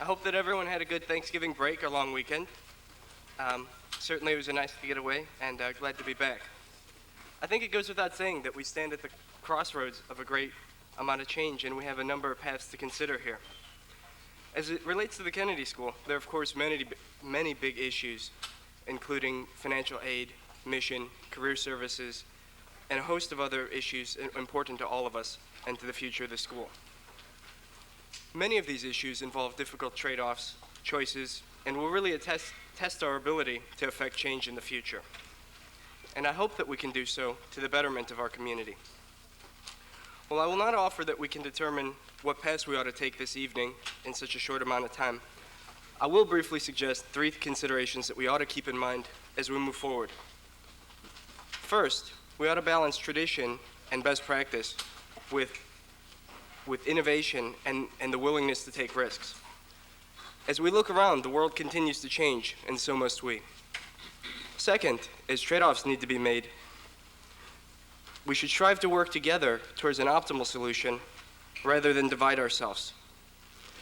I hope that everyone had a good Thanksgiving break or long weekend. Certainly it was a nice getaway, and glad to be back. I think it goes without saying that we stand at the crossroads of a great amount of change, and we have a number of paths to consider here. As it relates to the Kennedy School, there are of course many big issues, including financial aid, mission, career services, and a host of other issues important to all of us and to the future of the school. Many of these issues involve difficult trade-offs, choices, and will really test our ability to affect change in the future. And I hope that we can do so to the betterment of our community. While I will not offer that we can determine what paths we ought to take this evening in such a short amount of time, I will briefly suggest 3 considerations that we ought to keep in mind as we move forward. First, we ought to balance tradition and best practice with innovation and the willingness to take risks. As we look around, the world continues to change, and so must we. Second, as trade-offs need to be made, we should strive to work together towards an optimal solution rather than divide ourselves.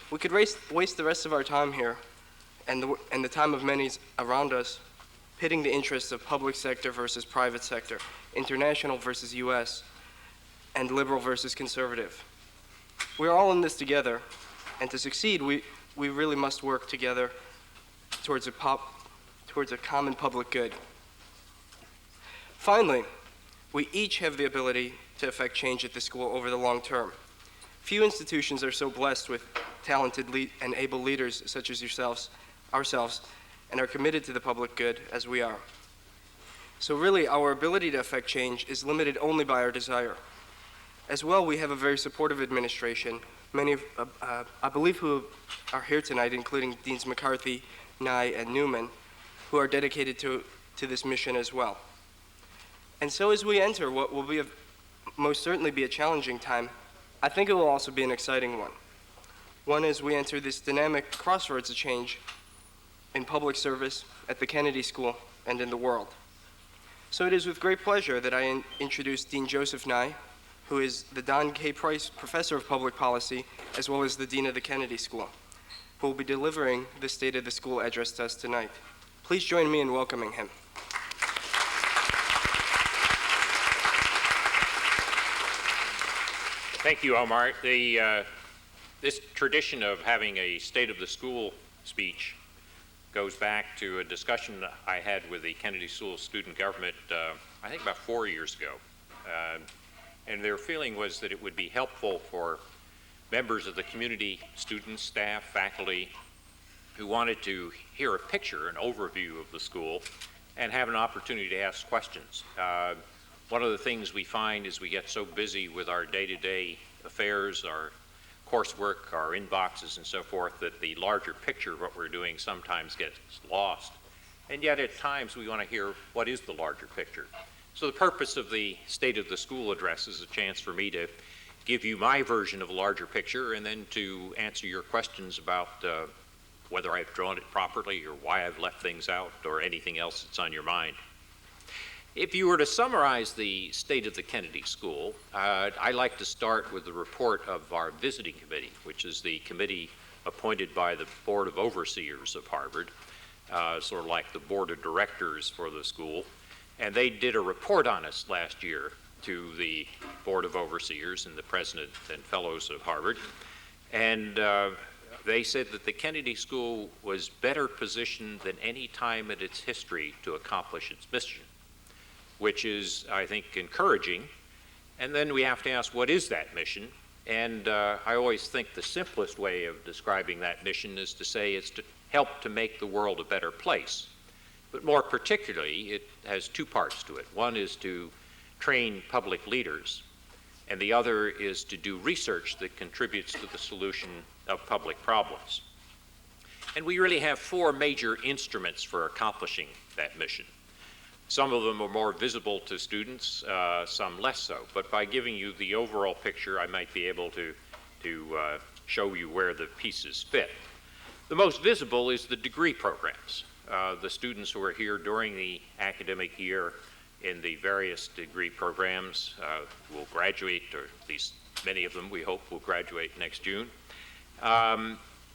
We could waste the rest of our time here and the time of many around us pitting the interests of public sector versus private sector, international versus US, and liberal versus conservative. We are all in this together, and to succeed, we really must work together towards a common public good. Finally, we each have the ability to affect change at the school over the long term. Few institutions are so blessed with talented and able leaders such as ourselves, and are committed to the public good as we are. So really, our ability to affect change is limited only by our desire. As well, we have a very supportive administration, many of, I believe who are here tonight, including Deans McCarthy, Nye, and Newman, who are dedicated to this mission as well. And so as we enter what will most certainly be a challenging time, I think it will also be an exciting one. One as we enter this dynamic crossroads of change in public service, at the Kennedy School, and in the world. So it is with great pleasure that I introduce Dean Joseph Nye, who is the Don K. Price Professor of Public Policy, as well as the Dean of the Kennedy School, who will be delivering the State of the School address to us tonight. Please join me in welcoming him. Thank you, Omar. This tradition of having a State of the School speech goes back to a discussion I had with the Kennedy School student government, I think about 4 years ago. And their feeling was that it would be helpful for members of the community, students, staff, faculty, who wanted to hear a picture, an overview of the school, and have an opportunity to ask questions. One of the things we find is we get so busy with our day-to-day affairs, our coursework, our inboxes, and so forth, that the larger picture of what we're doing sometimes gets lost. And yet at times we want to hear what is the larger picture. So the purpose of the State of the School address is a chance for me to give you my version of a larger picture and then to answer your questions about whether I've drawn it properly or why I've left things out or anything else that's on your mind. If you were to summarize the state of the Kennedy School, I like to start with the report of our visiting committee, which is the committee appointed by the Board of Overseers of Harvard, sort of like the Board of Directors for the school. And they did a report on us last year to the Board of Overseers and the President and Fellows of Harvard. And they said that the Kennedy School was better positioned than any time in its history to accomplish its mission, which is, I think, encouraging. And then we have to ask, what is that mission? And I always think the simplest way of describing that mission is to say it's to help to make the world a better place. But more particularly, it has 2 parts to it. One is to train public leaders, and the other is to do research that contributes to the solution of public problems. And we really have 4 major instruments for accomplishing that mission. Some of them are more visible to students, some less so. But by giving you the overall picture, I might be able to show you where the pieces fit. The most visible is the degree programs. The students who are here during the academic year in the various degree programs will graduate, or at least many of them we hope will graduate next June.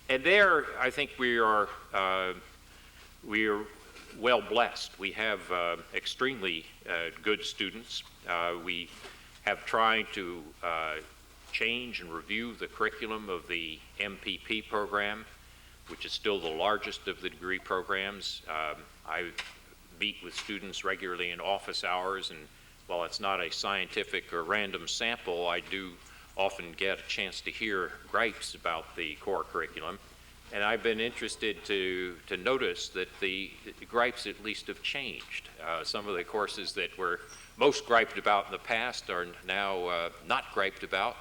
And there, I think we are well blessed. We have extremely good students. We have tried to change and review the curriculum of the MPP program, which is still the largest of the degree programs. I meet with students regularly in office hours, and while it's not a scientific or random sample, I do often get a chance to hear gripes about the core curriculum. And I've been interested to notice that the gripes at least have changed. Some of the courses that were most griped about in the past are now not griped about,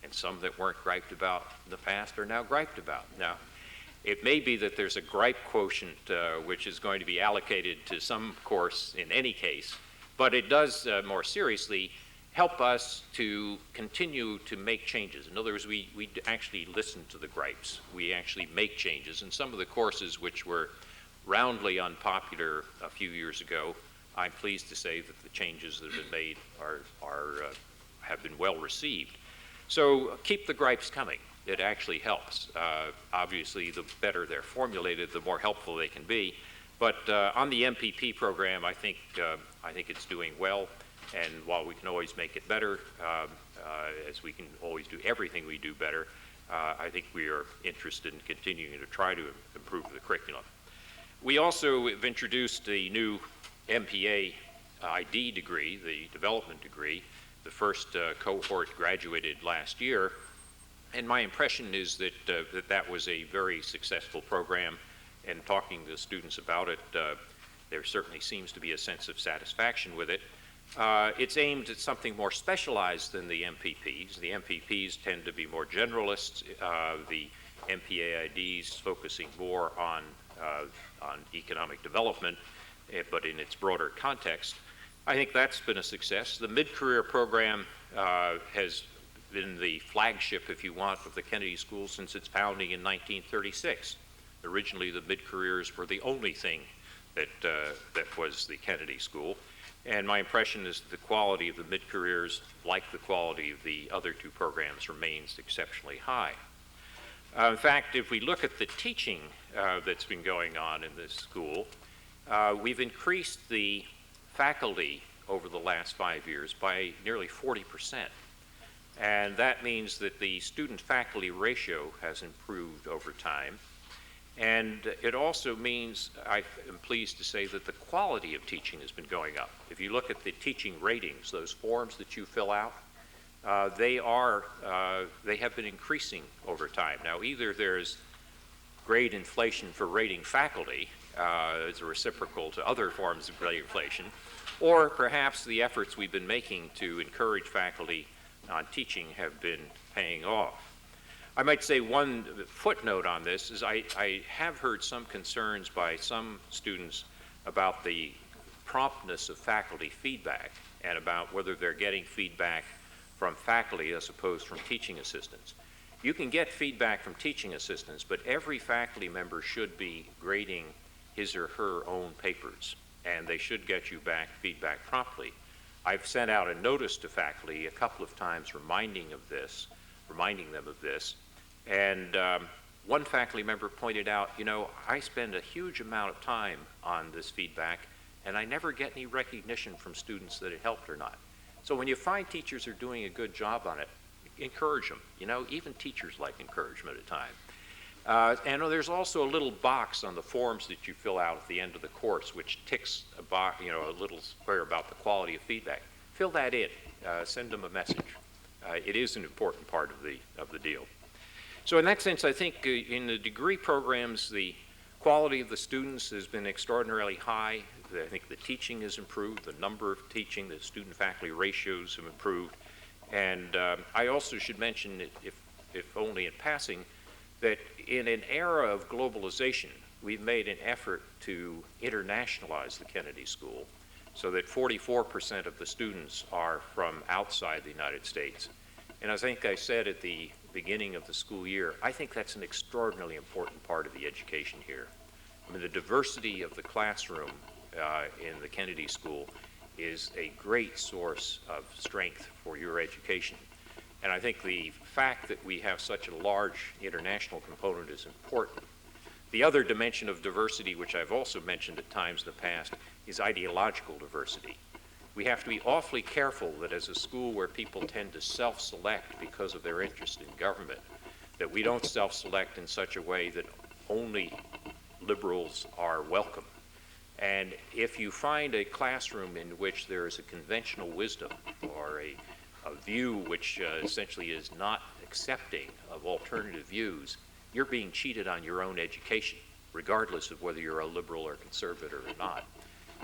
and some that weren't griped about in the past are now griped about. Now, it may be that there's a gripe quotient which is going to be allocated to some course in any case, but it does more seriously help us to continue to make changes. In other words, we actually listen to the gripes. We actually make changes. And some of the courses which were roundly unpopular a few years ago, I'm pleased to say that the changes that have been made have been well received. So keep the gripes coming. It actually helps. Obviously, the better they're formulated, the more helpful they can be. But on the MPP program, I think it's doing well. And while we can always make it better, as we can always do everything we do better, I think we are interested in continuing to try to improve the curriculum. We also have introduced the new MPA ID degree, the development degree. The first cohort graduated last year. And my impression is that that was a very successful program. And talking to students about it, there certainly seems to be a sense of satisfaction with it. It's aimed at something more specialized than the MPPs. The MPPs tend to be more generalists. The MPAIDs focusing more on economic development, but in its broader context. I think that's been a success. The mid-career program has been the flagship, if you want, of the Kennedy School since its founding in 1936. Originally, the mid-careers were the only thing that was the Kennedy School. And my impression is that the quality of the mid-careers, like the quality of the other two programs, remains exceptionally high. In fact, if we look at the teaching that's been going on in this school, we've increased the faculty over the last 5 years by nearly 40%. And that means that the student-faculty ratio has improved over time. And it also means, I am pleased to say, that the quality of teaching has been going up. If you look at the teaching ratings, those forms that you fill out, they have been increasing over time. Now, either there's grade inflation for rating faculty as a reciprocal to other forms of grade inflation, or perhaps the efforts we've been making to encourage faculty on teaching have been paying off. I might say one footnote on this is I have heard some concerns by some students about the promptness of faculty feedback and about whether they're getting feedback from faculty as opposed from teaching assistants. You can get feedback from teaching assistants, but every faculty member should be grading his or her own papers, and they should get you back feedback promptly. I've sent out a notice to faculty a couple of times reminding them of this. And one faculty member pointed out, you know, I spend a huge amount of time on this feedback, and I never get any recognition from students that it helped or not. So when you find teachers are doing a good job on it, encourage them. You know, even teachers like encouragement at times. And there's also a little box on the forms that you fill out at the end of the course, which ticks a box, you know, a little square about the quality of feedback. Fill that in. Send them a message. It is an important part of the deal. So in that sense, I think in the degree programs, the quality of the students has been extraordinarily high. I think the teaching has improved, the number of teaching, the student-faculty ratios have improved. And I also should mention, if only in passing, that in an era of globalization, we've made an effort to internationalize the Kennedy School so that 44% of the students are from outside the United States. And I think I said at the beginning of the school year, I think that's an extraordinarily important part of the education here. I mean, the diversity of the classroom in the Kennedy School is a great source of strength for your education. And I think the fact that we have such a large international component is important. The other dimension of diversity, which I've also mentioned at times in the past, is ideological diversity. We have to be awfully careful that as a school where people tend to self-select because of their interest in government, that we don't self-select in such a way that only liberals are welcome. And if you find a classroom in which there is a conventional wisdom or a view which essentially is not accepting of alternative views, you're being cheated on your own education, regardless of whether you're a liberal or conservative or not.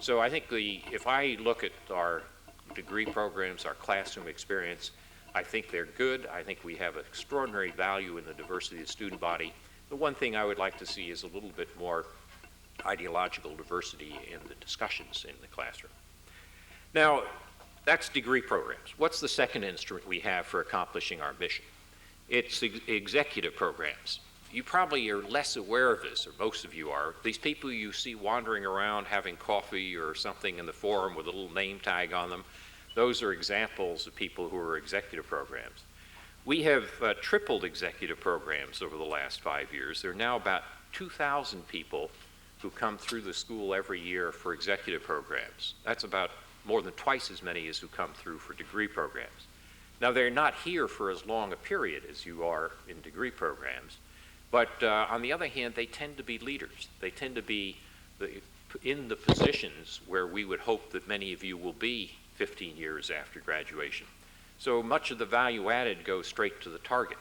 So I think if I look at our degree programs, our classroom experience, I think they're good. I think we have extraordinary value in the diversity of the student body. The one thing I would like to see is a little bit more ideological diversity in the discussions in the classroom. Now, that's degree programs. What's the second instrument we have for accomplishing our mission? It's executive programs. You probably are less aware of this, or most of you are. These people you see wandering around having coffee or something in the forum with a little name tag on them, those are examples of people who are executive programs. We have tripled executive programs over the last 5 years. There are now about 2,000 people who come through the school every year for executive programs. That's about more than twice as many as who come through for degree programs. Now, they're not here for as long a period as you are in degree programs, but on the other hand, they tend to be leaders. They tend to be in the positions where we would hope that many of you will be 15 years after graduation. So much of the value added goes straight to the target.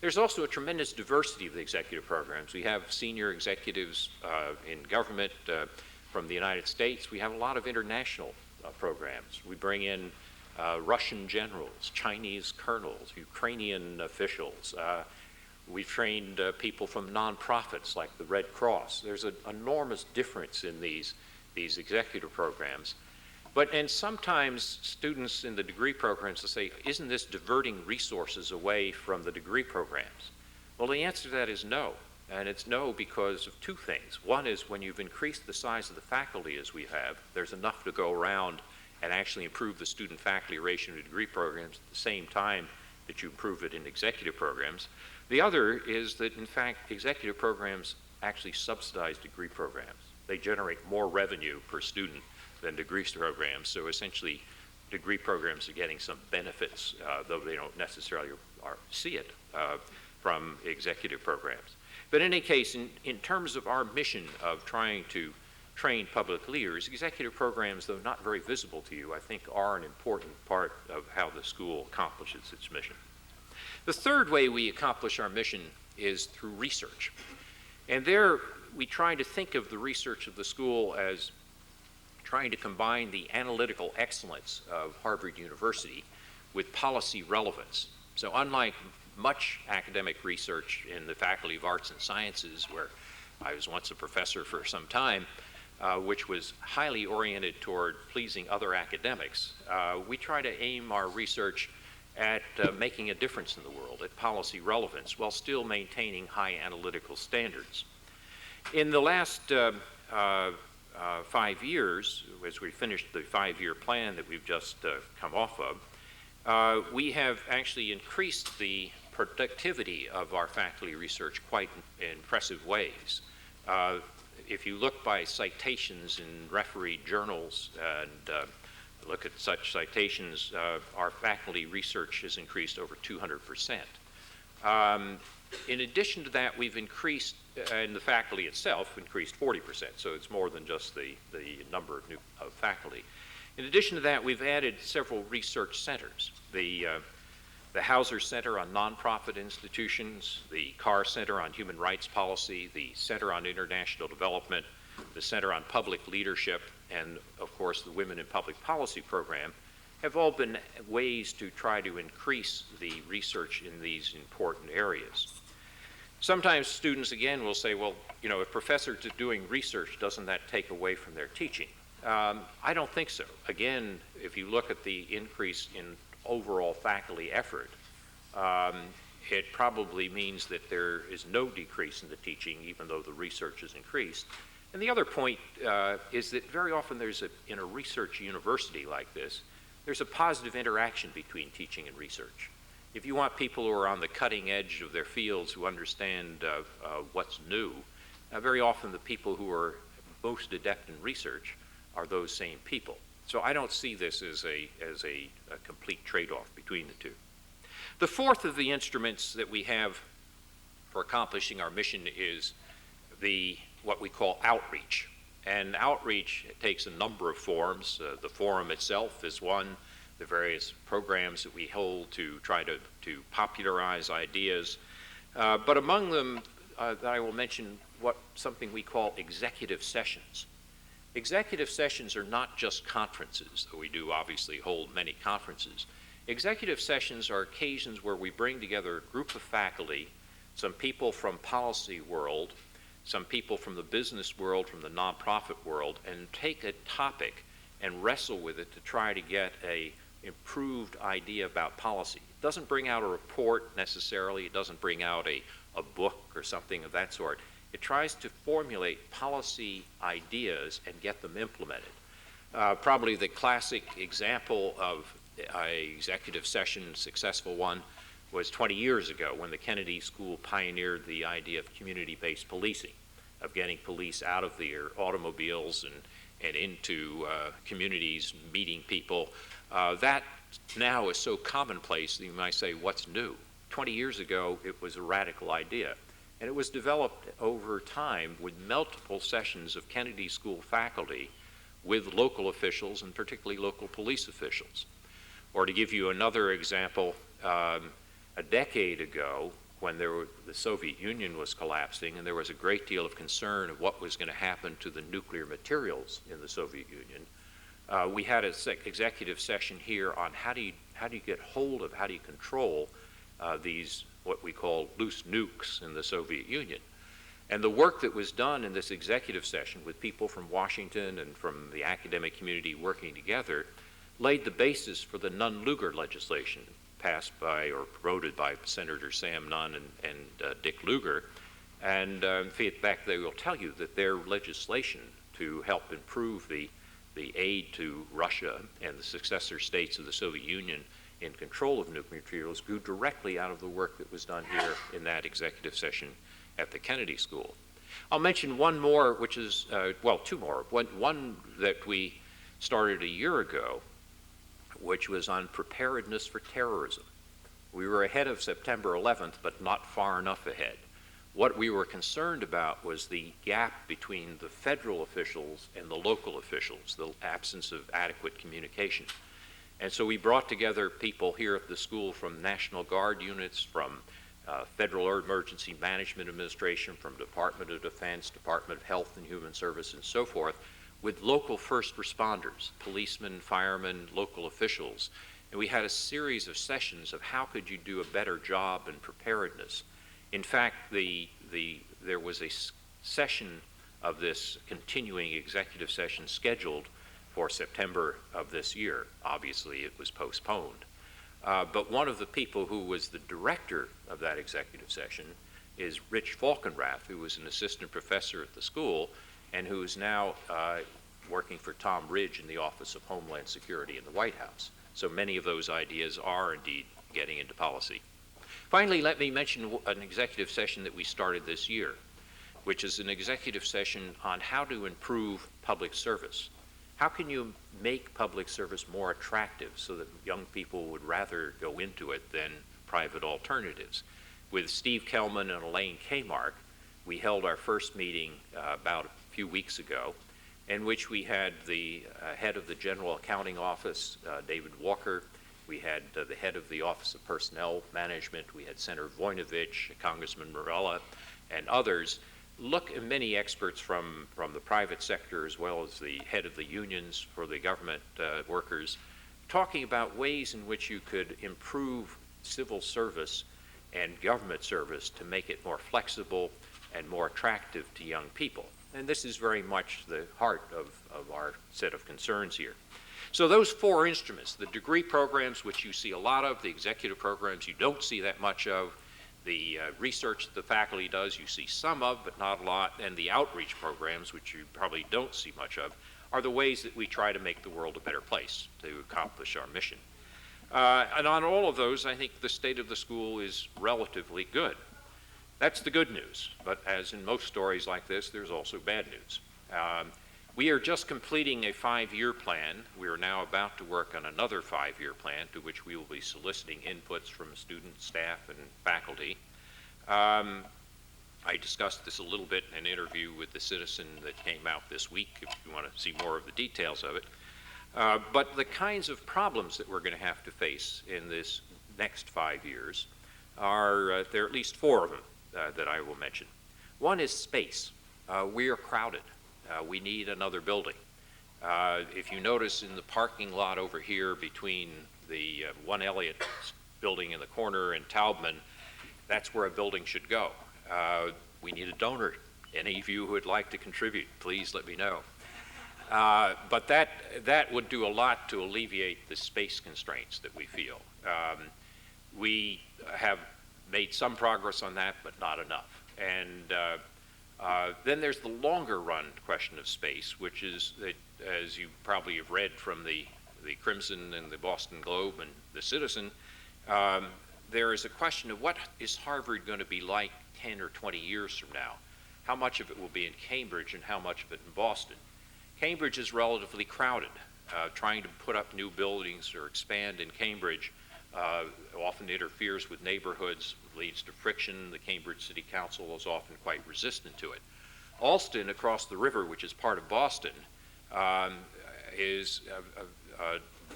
There's also a tremendous diversity of the executive programs. We have senior executives in government from the United States. We have a lot of international programs. We bring in Russian generals, Chinese colonels, Ukrainian officials. We've trained people from nonprofits like the Red Cross. There's an enormous difference in these executive programs. And sometimes students in the degree programs will say, isn't this diverting resources away from the degree programs? Well, the answer to that is no. And it's no because of two things. One is when you've increased the size of the faculty as we have, there's enough to go around and actually improve the student-faculty ratio in degree programs at the same time that you improve it in executive programs. The other is that, in fact, executive programs actually subsidize degree programs. They generate more revenue per student than degree programs, so essentially degree programs are getting some benefits, though they don't necessarily see it from executive programs. But in any case, in terms of our mission of trying to train public leaders, executive programs, though not very visible to you, I think are an important part of how the school accomplishes its mission. The third way we accomplish our mission is through research. And there we try to think of the research of the school as trying to combine the analytical excellence of Harvard University with policy relevance. So unlike much academic research in the Faculty of Arts and Sciences, where I was once a professor for some time, which was highly oriented toward pleasing other academics, we try to aim our research at making a difference in the world, at policy relevance, while still maintaining high analytical standards. In the last 5 years, as we finished the 5-year plan that we've just come off of, we have actually increased the productivity of our faculty research quite in impressive ways. If you look by citations in refereed journals and look at such citations, our faculty research has increased over 200%. In addition to that, we've increased, and the faculty itself increased 40%, so it's more than just the number of new faculty. In addition to that, we've added several research centers. The Hauser Center on Nonprofit Institutions, the Carr Center on Human Rights Policy, the Center on International Development, the Center on Public Leadership, and of course the Women in Public Policy program have all been ways to try to increase the research in these important areas. Sometimes students, again, will say, well, you know, if professors are doing research, doesn't that take away from their teaching? I don't think so. Again, if you look at the increase in overall faculty effort, it probably means that there is no decrease in the teaching, even though the research has increased. And the other point is that very often in a research university like this, there's a positive interaction between teaching and research. If you want people who are on the cutting edge of their fields, who understand what's new, very often the people who are most adept in research are those same people. So I don't see this as a complete trade-off between the two. The fourth of the instruments that we have for accomplishing our mission is what we call outreach. And outreach takes a number of forms. The forum itself is one, the various programs that we hold to try to popularize ideas. But among them, that I will mention something we call executive sessions. Executive sessions are not just conferences, though we do obviously hold many conferences. Executive sessions are occasions where we bring together a group of faculty, some people from policy world, some people from the business world, from the nonprofit world, and take a topic and wrestle with it to try to get a improved idea about policy. It doesn't bring out a report necessarily, it doesn't bring out a book or something of that sort. It tries to formulate policy ideas and get them implemented. Probably the classic example of an executive session, successful one, was 20 years ago when the Kennedy School pioneered the idea of community-based policing, of getting police out of their automobiles and into communities, meeting people. That now is so commonplace that you might say, what's new? 20 years ago, it was a radical idea. And it was developed over time with multiple sessions of Kennedy School faculty with local officials, and particularly local police officials. Or to give you another example, a decade ago, when the Soviet Union was collapsing and there was a great deal of concern of what was going to happen to the nuclear materials in the Soviet Union, we had an executive session here on how do you get hold of, how do you control these what we call loose nukes in the Soviet Union. And the work that was done in this executive session with people from Washington and from the academic community working together laid the basis for the Nunn-Lugar legislation passed by or promoted by Senator Sam Nunn and Dick Lugar. And in fact, they will tell you that their legislation to help improve the aid to Russia and the successor states of the Soviet Union in control of nuclear materials grew directly out of the work that was done here in that executive session at the Kennedy School. I'll mention one more, which is, well, two more. One that we started a year ago, which was on preparedness for terrorism. We were ahead of September 11th, but not far enough ahead. What we were concerned about was the gap between the federal officials and the local officials, the absence of adequate communication. And so we brought together people here at the school from National Guard units, from Federal Emergency Management Administration, from Department of Defense, Department of Health and Human Services, and so forth, with local first responders, policemen, firemen, local officials. And we had a series of sessions of how could you do a better job in preparedness. In fact, there was a session of this continuing executive session scheduled for September of this year. Obviously, it was postponed. But one of the people who was the director of that executive session is Rich Falkenrath, who was an assistant professor at the school and who is now working for Tom Ridge in the Office of Homeland Security in the White House. So many of those ideas are indeed getting into policy. Finally, let me mention an executive session that we started this year, which is an executive session on how to improve public service. How can you make public service more attractive so that young people would rather go into it than private alternatives? With Steve Kellman and Elaine Kmark, we held our first meeting about a few weeks ago, in which we had the head of the General Accounting Office, David Walker. We had the head of the Office of Personnel Management. We had Senator Voinovich, Congressman Morella, and others. Many experts from the private sector as well as the head of the unions for the government workers, talking about ways in which you could improve civil service and government service to make it more flexible and more attractive to young people. And this is very much the heart of our set of concerns here. So those four instruments, the degree programs, which you see a lot of, the executive programs you don't see that much of, the research that the faculty does you see some of, but not a lot, and the outreach programs, which you probably don't see much of, are the ways that we try to make the world a better place to accomplish our mission. And on all of those, I think the state of the school is relatively good. That's the good news, but as in most stories like this, there's also bad news. We are just completing a 5-year plan. We are now about to work on another 5-year plan to which we will be soliciting inputs from students, staff, and faculty. I discussed this a little bit in an interview with the Citizen that came out this week, if you want to see more of the details of it. But the kinds of problems that we're going to have to face in this next 5 years are, there are at least 4 of them that I will mention. One is space. We are crowded. We need another building. If you notice in the parking lot over here between the One Elliott building in the corner and Taubman, that's where a building should go. We need a donor. Any of you who would like to contribute, please let me know. But that would do a lot to alleviate the space constraints that we feel. We have made some progress on that, but not enough. And then there's the longer run question of space, which is, that, as you probably have read from the Crimson and the Boston Globe and the Citizen, there is a question of what is Harvard going to be like 10 or 20 years from now? How much of it will be in Cambridge and how much of it in Boston? Cambridge is relatively crowded. Trying to put up new buildings or expand in Cambridge often interferes with neighborhoods, leads to friction. The Cambridge City Council is often quite resistant to it. Alston, across the river, which is part of Boston, is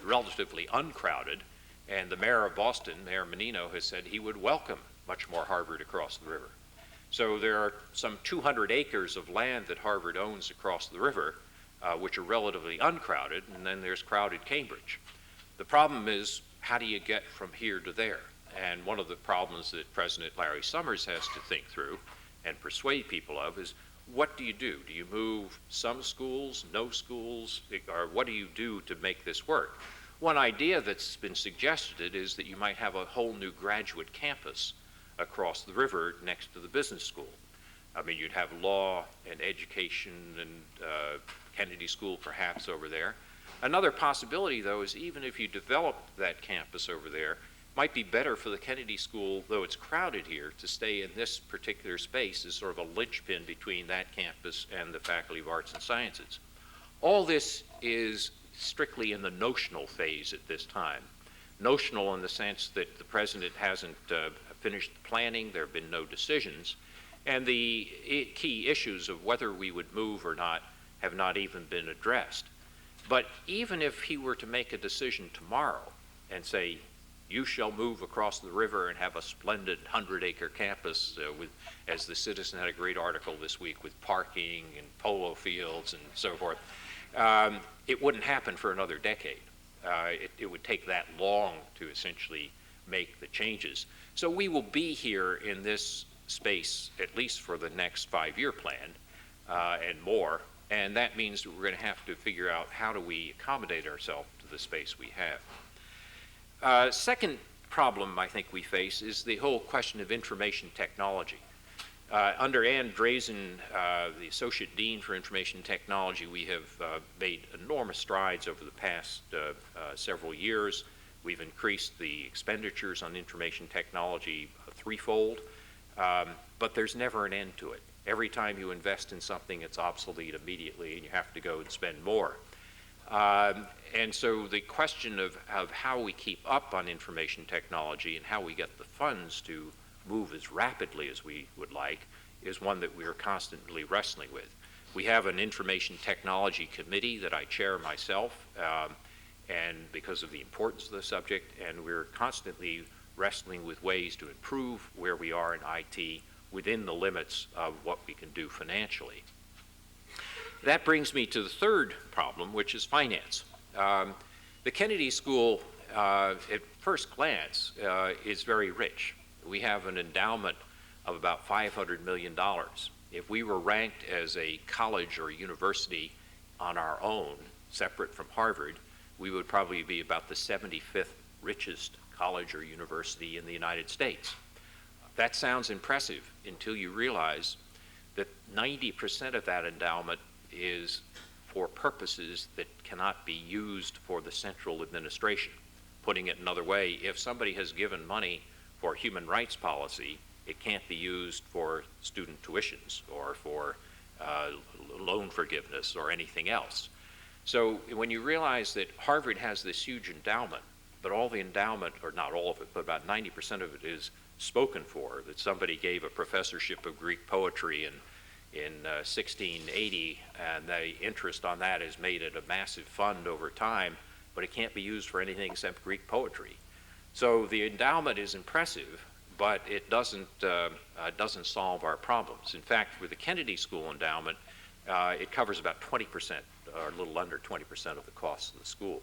relatively uncrowded, and the mayor of Boston, Mayor Menino, has said he would welcome much more Harvard across the river. So there are some 200 acres of land that Harvard owns across the river, which are relatively uncrowded, and then there's crowded Cambridge. The problem is, how do you get from here to there? And one of the problems that President Larry Summers has to think through and persuade people of is, what do you do? Do you move some schools, no schools, or what do you do to make this work? One idea that's been suggested is that you might have a whole new graduate campus across the river next to the business school. I mean, you'd have law and education and Kennedy School perhaps over there. Another possibility, though, is even if you develop that campus over there, might be better for the Kennedy School, though it's crowded here, to stay in this particular space as sort of a linchpin between that campus and the Faculty of Arts and Sciences. All this is strictly in the notional phase at this time. Notional in the sense that the president hasn't finished the planning, there have been no decisions, and the key issues of whether we would move or not have not even been addressed. But even if he were to make a decision tomorrow and say, you shall move across the river and have a splendid 100-acre campus with, as the Citizen had a great article this week, with parking and polo fields and so forth, it wouldn't happen for another decade. It would take that long to essentially make the changes. So we will be here in this space at least for the next 5-year plan and more, and that means that we're going to have to figure out how do we accommodate ourselves to the space we have. Second problem I think we face is the whole question of information technology. Under Ann Drazen, the Associate Dean for Information Technology, we have made enormous strides over the past several years. We've increased the expenditures on information technology threefold, but there's never an end to it. Every time you invest in something, it's obsolete immediately, and you have to go and spend more. And so the question of how we keep up on information technology and how we get the funds to move as rapidly as we would like is one that we are constantly wrestling with. We have an information technology committee that I chair myself, and because of the importance of the subject, and we're constantly wrestling with ways to improve where we are in IT within the limits of what we can do financially. That brings me to the third problem, which is finance. The Kennedy School, at first glance, is very rich. We have an endowment of about $500 million. If we were ranked as a college or university on our own, separate from Harvard, we would probably be about the 75th richest college or university in the United States. That sounds impressive until you realize that 90% of that endowment is for purposes that cannot be used for the central administration. putting it another way, if somebody has given money for human rights policy, it can't be used for student tuitions or for loan forgiveness or anything else. So when you realize that Harvard has this huge endowment, but all the endowment, or not all of it, but about 90% of it is spoken for, that somebody gave a professorship of Greek poetry in 1680, and the interest on that has made it a massive fund over time, but it can't be used for anything except Greek poetry. So the endowment is impressive, but it doesn't solve our problems. In fact, with the Kennedy School endowment, it covers about 20%, or a little under 20% of the costs of the school.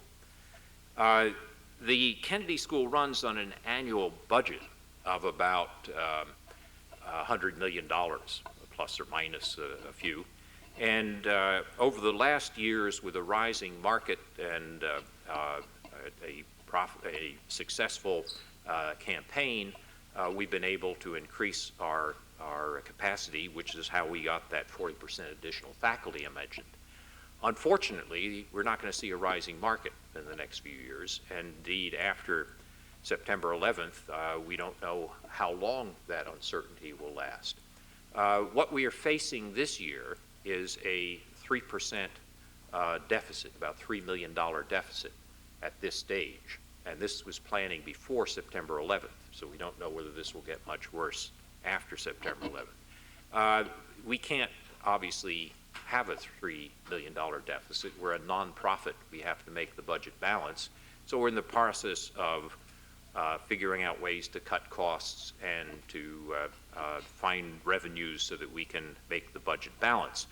The Kennedy School runs on an annual budget of about $100 million, plus or minus a few. And over the last years, with a rising market and a successful campaign, we've been able to increase our capacity, which is how we got that 40% additional faculty I mentioned. Unfortunately, we're not going to see a rising market in the next few years, and indeed after September 11th, we don't know how long that uncertainty will last. What we are facing this year is a 3% deficit, about $3 million deficit at this stage, and this was planning before September 11th, so we don't know whether this will get much worse after September 11th. We can't obviously have a $3 million deficit. We're a nonprofit. We have to make the budget balance. So we're in the process of figuring out ways to cut costs and to find revenues so that we can make the budget balance.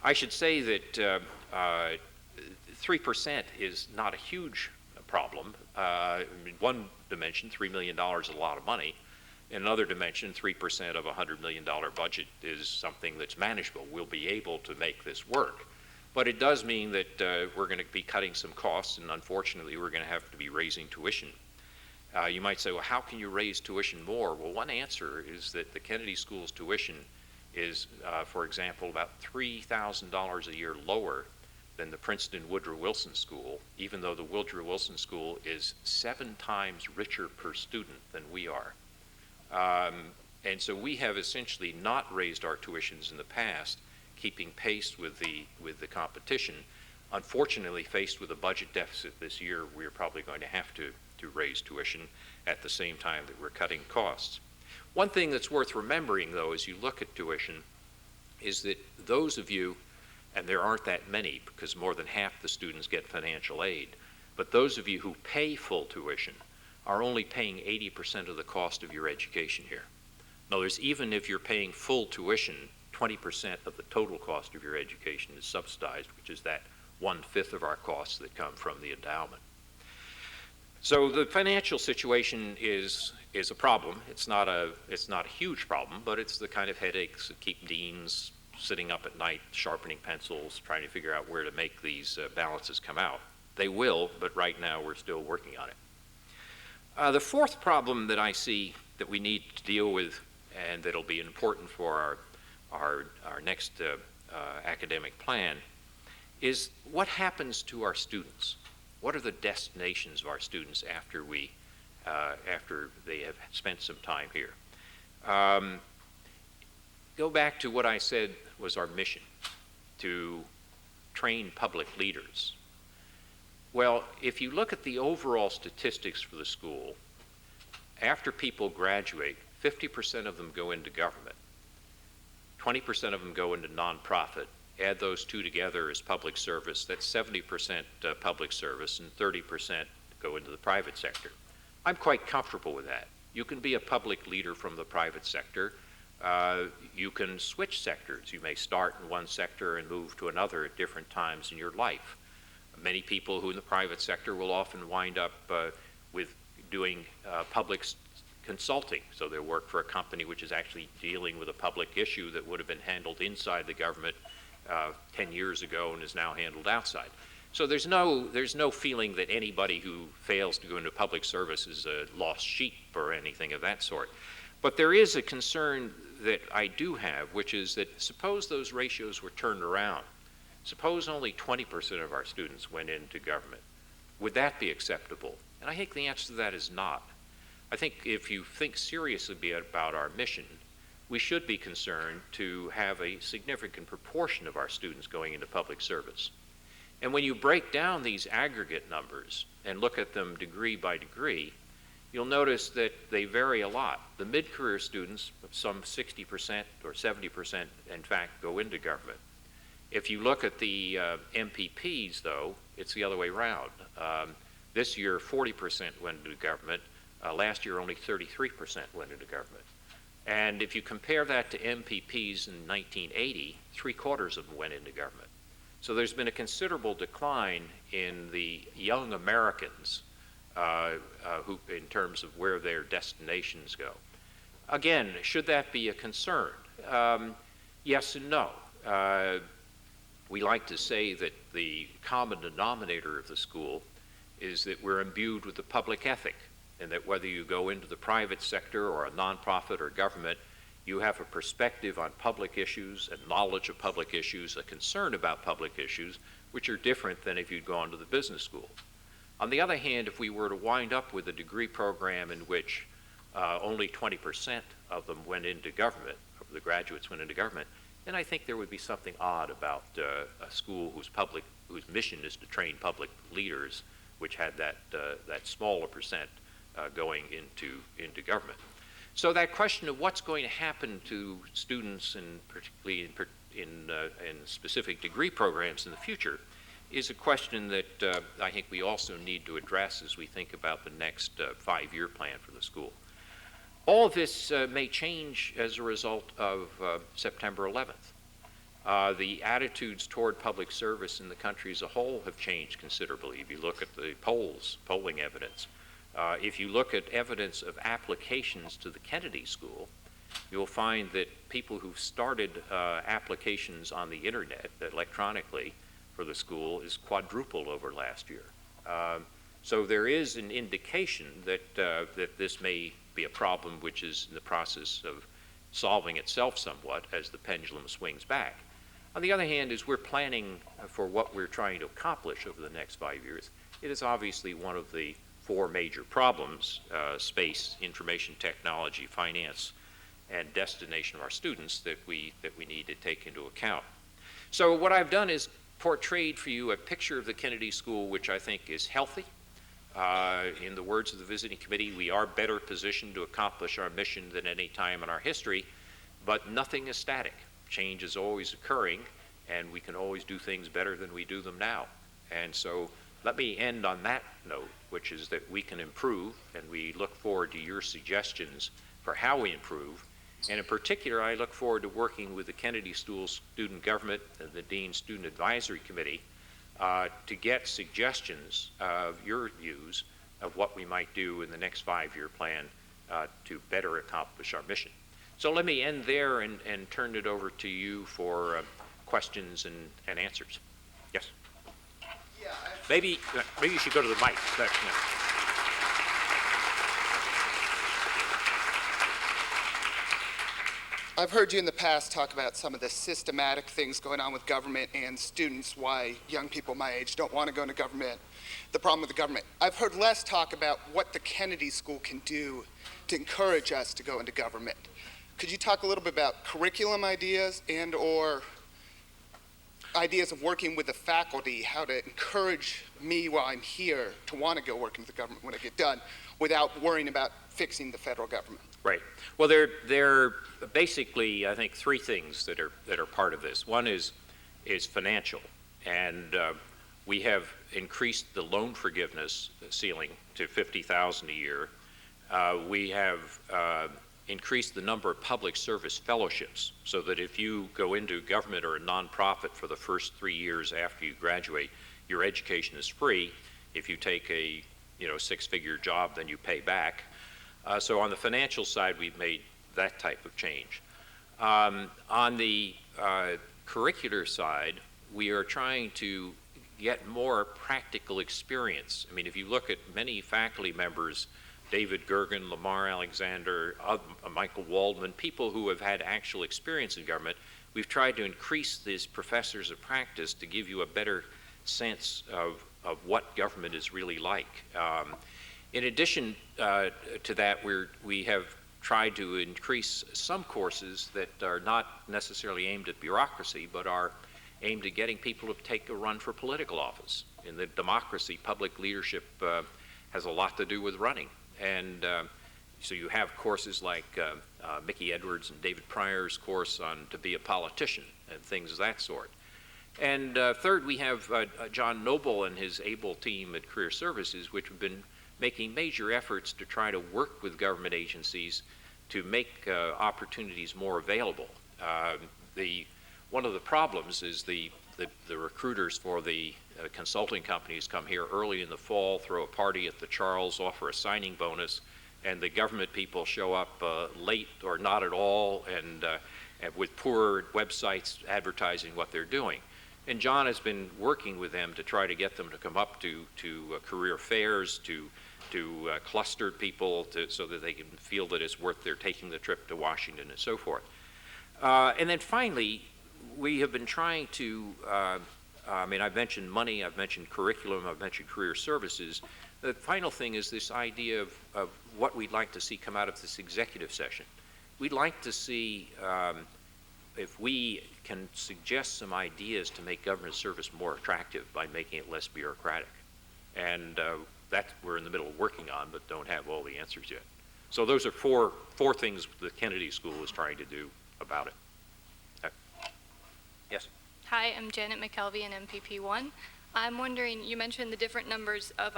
I should say that 3% is not a huge problem. In one dimension, $3 million is a lot of money. In another dimension, 3% of a $100 million budget is something that's manageable. We'll be able to make this work. But it does mean that we're going to be cutting some costs, and unfortunately, we're going to have to be raising tuition. You might say, well, how can you raise tuition more? Well, one answer is that the Kennedy School's tuition is, for example, about $3,000 a year lower than the Princeton Woodrow Wilson School, even though the Woodrow Wilson School is 7 times richer per student than we are. And so we have essentially not raised our tuitions in the past, keeping pace with the competition. Unfortunately, faced with a budget deficit this year, we're probably going to have to raise tuition at the same time that we're cutting costs. One thing that's worth remembering, though, as you look at tuition, is that those of you, and there aren't that many because more than half the students get financial aid, but those of you who pay full tuition are only paying 80% of the cost of your education here. In other words, even if you're paying full tuition, 20% of the total cost of your education is subsidized, which is that 1/5 of our costs that come from the endowment. So the financial situation is a problem. It's not a huge problem, but it's the kind of headaches that keep deans sitting up at night, sharpening pencils, trying to figure out where to make these balances come out. They will, but right now we're still working on it. The fourth problem that I see that we need to deal with, and that'll be important for our next academic plan, is what happens to our students? What are the destinations of our students after they have spent some time here? Go back to what I said was our mission, to train public leaders. Well, if you look at the overall statistics for the school, after people graduate, 50% of them go into government, 20% of them go into nonprofit. Add those two together as public service, that's 70% public service, and 30% go into the private sector. I'm quite comfortable with that. You can be a public leader from the private sector. You can switch sectors. You may start in one sector and move to another at different times in your life. Many people who in the private sector will often wind up with doing public consulting. So they'll work for a company which is actually dealing with a public issue that would have been handled inside the government 10 years ago and is now handled outside. So there's no feeling that anybody who fails to go into public service is a lost sheep or anything of that sort. But there is a concern that I do have, which is that suppose those ratios were turned around. Suppose only 20% of our students went into government. Would that be acceptable? And I think the answer to that is not. I think if you think seriously about our mission, we should be concerned to have a significant proportion of our students going into public service. And when you break down these aggregate numbers and look at them degree by degree, you'll notice that they vary a lot. The mid-career students, some 60% or 70%, in fact, go into government. If you look at the MPPs, though, it's the other way around. This year, 40% went into government. Last year, only 33% went into government. And if you compare that to MPPs in 1980, 3/4 of them went into government. So there's been a considerable decline in the young Americans who, in terms of where their destinations go. Again, should that be a concern? Yes and no. We like to say that the common denominator of the school is that we're imbued with the public ethic, and that whether you go into the private sector or a nonprofit or government, you have a perspective on public issues and knowledge of public issues, a concern about public issues, which are different than if you'd gone to the business school. On the other hand, if we were to wind up with a degree program in which only 20% of them went into government, or the graduates went into government, then I think there would be something odd about a school whose mission is to train public leaders, which had that smaller percent going into government. So that question of what's going to happen to students, and particularly in specific degree programs in the future, is a question that I think we also need to address as we think about the next 5-year plan for the school. All of this may change as a result of September 11th. The attitudes toward public service in the country as a whole have changed considerably. If you look at the polling evidence, if you look at evidence of applications to the Kennedy School, you'll find that people who've started applications on the internet electronically for the school is quadrupled over last year. So there is an indication that this may be a problem which is in the process of solving itself somewhat as the pendulum swings back. On the other hand, as we're planning for what we're trying to accomplish over the next 5 years, it is obviously one of the 4 major problems, space, information technology, finance, and destination of our students that we need to take into account. So what I've done is portrayed for you a picture of the Kennedy School which I think is healthy. In the words of the visiting committee, we are better positioned to accomplish our mission than any time in our history, but nothing is static. Change is always occurring, and we can always do things better than we do them now. And so let me end on that note, which is that we can improve, and we look forward to your suggestions for how we improve. And in particular, I look forward to working with the Kennedy School Student Government and the Dean Student Advisory Committee to get suggestions of your views of what we might do in the next 5-year plan to better accomplish our mission. So let me end there and turn it over to you for questions and answers. Yes? Yeah, Maybe you should go to the mic. I've heard you in the past talk about some of the systematic things going on with government and students, why young people my age don't want to go into government, the problem with the government. I've heard less talk about what the Kennedy School can do to encourage us to go into government. Could you talk a little bit about curriculum ideas and or ideas of working with the faculty, how to encourage me while I'm here to want to go work into the government when I get done without worrying about fixing the federal government? Right. Well, there are basically, I think, 3 things that are part of this. One is financial, and we have increased the loan forgiveness ceiling to $50,000 a year. We have increased the number of public service fellowships, so that if you go into government or a nonprofit for the first 3 years after you graduate, your education is free. If you take a 6-figure job, then you pay back. So on the financial side, we've made that type of change. On the curricular side, we are trying to get more practical experience. I mean, if you look at many faculty members, David Gergen, Lamar Alexander, Michael Waldman, people who have had actual experience in government, we've tried to increase these professors of practice to give you a better sense of what government is really like. In addition to that, we have tried to increase some courses that are not necessarily aimed at bureaucracy, but are aimed at getting people to take a run for political office. In the democracy, public leadership has a lot to do with running. And so you have courses like Mickey Edwards and David Pryor's course on to be a politician and things of that sort. And third, we have John Noble and his able team at Career Services, which have been making major efforts to try to work with government agencies to make opportunities more available. One of the problems is the recruiters for the consulting companies come here early in the fall, throw a party at the Charles, offer a signing bonus, and the government people show up late or not at all, and with poor websites advertising what they're doing. And John has been working with them to try to get them to come up to career fairs, to clustered people, so that they can feel that it's worth their taking the trip to Washington and so forth. And then finally, we have been trying to, I mean, I've mentioned money, I've mentioned curriculum, I've mentioned career services. The final thing is this idea of what we'd like to see come out of this executive session. We'd like to see if we can suggest some ideas to make government service more attractive by making it less bureaucratic. And that we're in the middle of working on, but don't have all the answers yet. So those are four things the Kennedy School is trying to do about it. Yes? Hi, I'm Janet McKelvey in MPP1. I'm wondering, you mentioned the different numbers of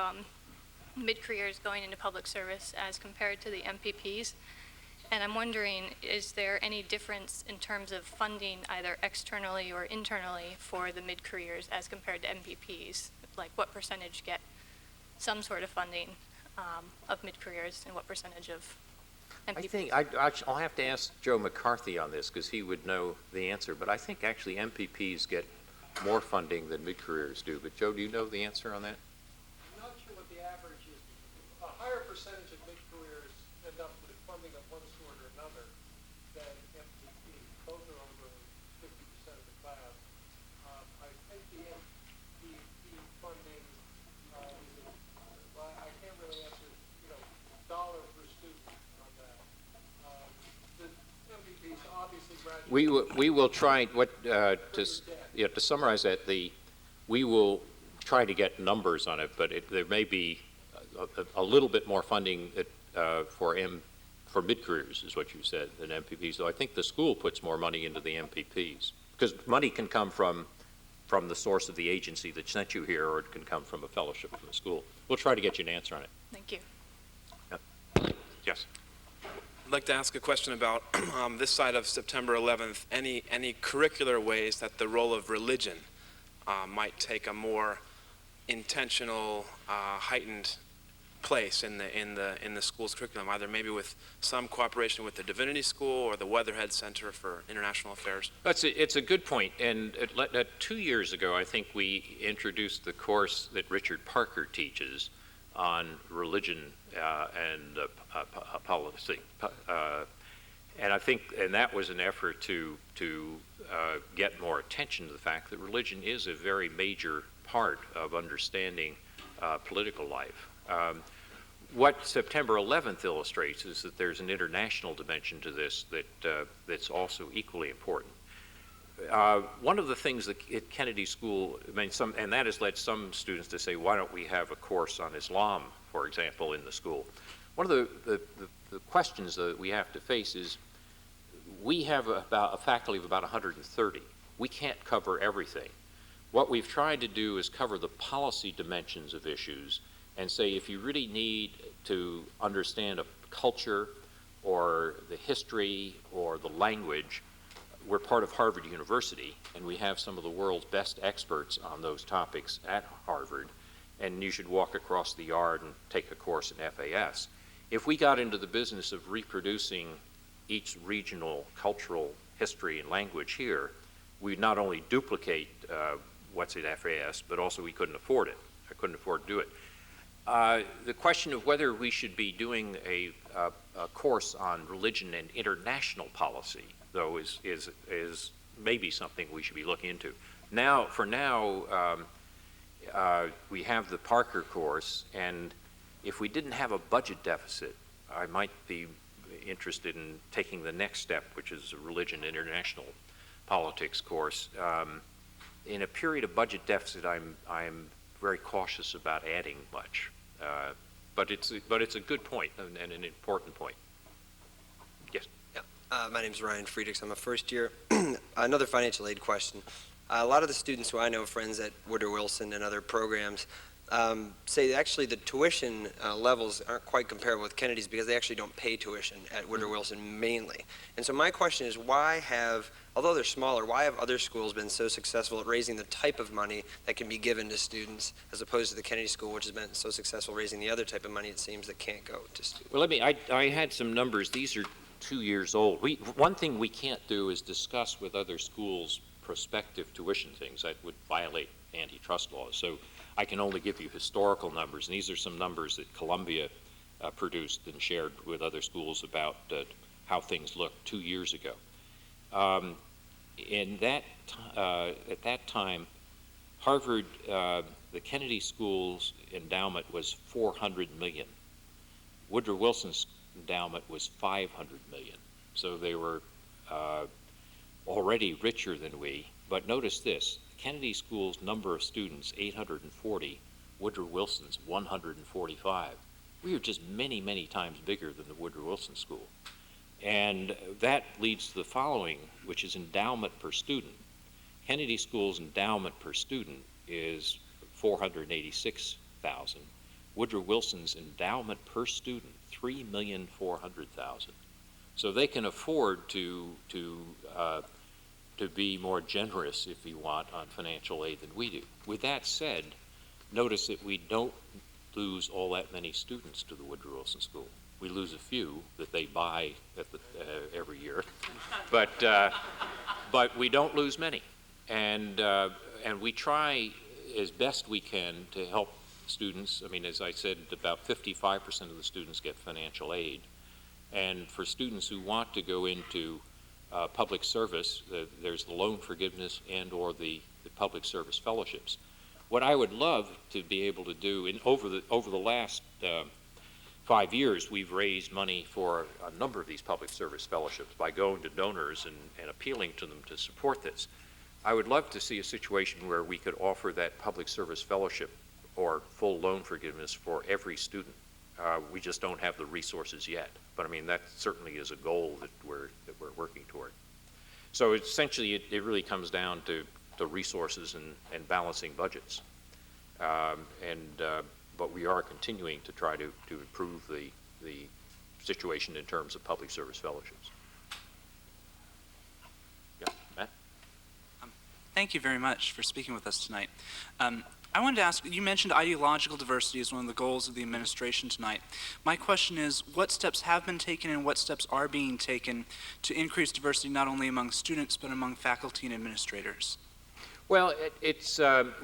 mid-careers going into public service as compared to the MPPs. And I'm wondering, is there any difference in terms of funding either externally or internally for the mid-careers as compared to MPPs? Like what percentage get some sort of funding of mid-careers and what percentage of MPPs? I think I'll have to ask Joe McCarthy on this because he would know the answer, but I think actually MPPs get more funding than mid-careers do. But Joe, do you know the answer on that? I'm not sure what the average is. A higher percentage of mid-careers end up with funding of one sort or another than MPP. Both are over 50% of the class. I think the MPP funding well, I can't really answer, dollar per student on that. The MPPs obviously graduate. We will try to summarize that. We will try to get numbers on it, but there may be a little bit more funding for mid-careers, is what you said, than MPPs. So I think the school puts more money into the MPPs because money can come from the source of the agency that sent you here, or it can come from a fellowship from the school. We'll try to get you an answer on it. Thank you. Yep. Yes. I'd like to ask a question about this side of September 11th. Any curricular ways that the role of religion might take a more intentional, heightened place in the school's curriculum, either maybe with some cooperation with the Divinity School or the Weatherhead Center for International Affairs? It's a good point. And 2 years ago, I think we introduced the course that Richard Parker teaches on religion and policy. And I think, and that was an effort to get more attention to the fact that religion is a very major part of understanding political life. What September 11th illustrates is that there's an international dimension to this that's also equally important. One of the things that at Kennedy School, and that has led some students to say, why don't we have a course on Islam, for example, in the school? One of the questions that we have to face is we have about a faculty of about 130. We can't cover everything. What we've tried to do is cover the policy dimensions of issues and say if you really need to understand a culture or the history or the language, we're part of Harvard University and we have some of the world's best experts on those topics at Harvard, and you should walk across the yard and take a course in FAS. If we got into the business of reproducing each regional cultural history and language here, we'd not only duplicate what's at FAS, but also we couldn't afford it. I couldn't afford to do it. The question of whether we should be doing a course on religion and international policy, though, is maybe something we should be looking into. For now, we have the Parker course, and If we didn't have a budget deficit, I might be interested in taking the next step, which is a religion international politics course. In a period of budget deficit, I'm very cautious about adding much, but it's a good point and an important point. Yes. Yeah. My name is Ryan Friedrichs. I'm a first year. Another financial aid question. A lot of the students who I know, friends at Woodrow Wilson and other programs, say actually the tuition levels aren't quite comparable with Kennedy's because they actually don't pay tuition at Woodrow Wilson mainly. And so my question is, why have, although they're smaller, why have other schools been so successful at raising the type of money that can be given to students as opposed to the Kennedy School, which has been so successful raising the other type of money, it seems, that can't go to students? Well, I had some numbers. These are 2 years old. One thing we can't do is discuss with other schools prospective tuition things that would violate antitrust laws. So I can only give you historical numbers, and these are some numbers that Columbia produced and shared with other schools about how things looked 2 years ago. At that time, Harvard, the Kennedy School's endowment was $400 million. Woodrow Wilson's endowment was $500 million. So they were already richer than we. But notice this, Kennedy School's number of students, 840, Woodrow Wilson's 145. We are just many, many times bigger than the Woodrow Wilson School. And that leads to the following, which is endowment per student. Kennedy School's endowment per student is $486,000. Woodrow Wilson's endowment per student, $3,400,000. So they can afford to be more generous, if you want, on financial aid than we do. With that said, notice that we don't lose all that many students to the Woodrow Wilson School. We lose a few that they buy at every year, but we don't lose many. And we try as best we can to help students. I mean, as I said, about 55% of the students get financial aid. And for students who want to go into public service, there's the loan forgiveness and or the public service fellowships. What I would love to be able to do, over the last 5 years, we've raised money for a number of these public service fellowships by going to donors and appealing to them to support this. I would love to see a situation where we could offer that public service fellowship or full loan forgiveness for every student. We just don't have the resources yet. But I mean, that certainly is a goal that we're working toward. So essentially, it really comes down to resources and balancing budgets. But we are continuing to try to improve the situation in terms of public service fellowships. Yeah, Matt? Thank you very much for speaking with us tonight. I wanted to ask, you mentioned ideological diversity as one of the goals of the administration tonight. My question is, what steps have been taken and what steps are being taken to increase diversity not only among students but among faculty and administrators? Well,